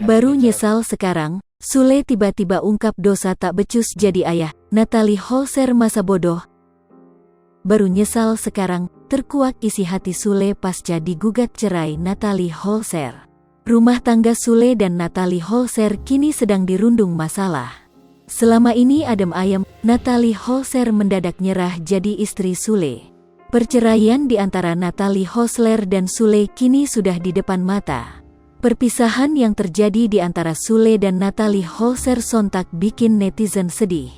Baru nyesal sekarang, Sule tiba-tiba ungkap dosa tak becus jadi ayah. Natalie Holzer masa bodoh. Baru nyesal sekarang, terkuak isi hati Sule pasca digugat cerai Natalie Holzer. Rumah tangga Sule dan Natalie Holzer kini sedang dirundung masalah. Selama ini adem ayem, Natalie Holzer mendadak nyerah jadi istri Sule. Perceraian di antara Natalie Holzer dan Sule kini sudah di depan mata. Perpisahan yang terjadi di antara Sule dan Natalie Holzer sontak bikin netizen sedih.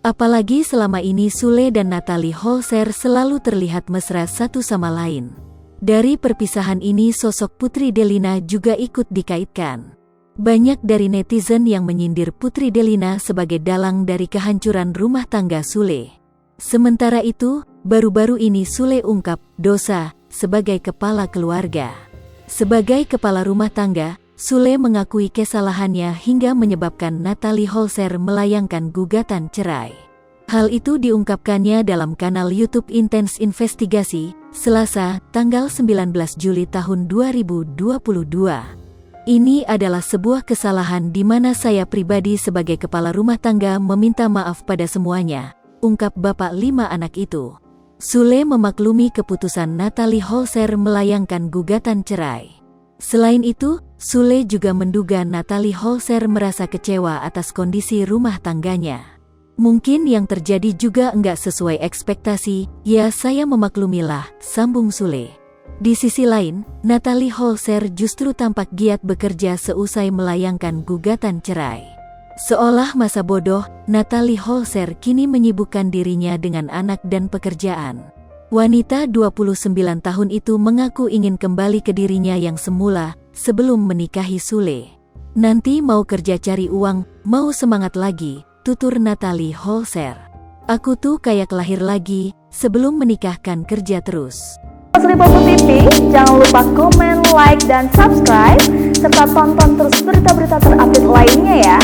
Apalagi selama ini Sule dan Natalie Holzer selalu terlihat mesra satu sama lain. Dari perpisahan ini sosok Putri Delina juga ikut dikaitkan. Banyak dari netizen yang menyindir Putri Delina sebagai dalang dari kehancuran rumah tangga Sule. Sementara itu, baru-baru ini Sule ungkap dosa sebagai kepala keluarga. Sebagai kepala rumah tangga, Sule mengakui kesalahannya hingga menyebabkan Natalie Holzer melayangkan gugatan cerai. Hal itu diungkapkannya dalam kanal YouTube Intens Investigasi, Selasa, tanggal 19 Juli tahun 2022. Ini adalah sebuah kesalahan di mana saya pribadi sebagai kepala rumah tangga meminta maaf pada semuanya, ungkap bapak 5 anak itu. Sule memaklumi keputusan Natalie Holzer melayangkan gugatan cerai. Selain itu, Sule juga menduga Natalie Holzer merasa kecewa atas kondisi rumah tangganya. Mungkin yang terjadi juga enggak sesuai ekspektasi, ya saya memaklumilah, sambung Sule. Di sisi lain, Natalie Holzer justru tampak giat bekerja seusai melayangkan gugatan cerai. Seolah masa bodoh, Natalie Holzer kini menyibukkan dirinya dengan anak dan pekerjaan. Wanita 29 tahun itu mengaku ingin kembali ke dirinya yang semula, sebelum menikahi Sule. Nanti mau kerja cari uang, mau semangat lagi, tutur Natalie Holzer. Aku tuh kayak lahir lagi, sebelum menikahkan kerja terus. Sripopo TV, jangan lupa komen, like, dan subscribe, serta tonton terus berita-berita terupdate lainnya ya.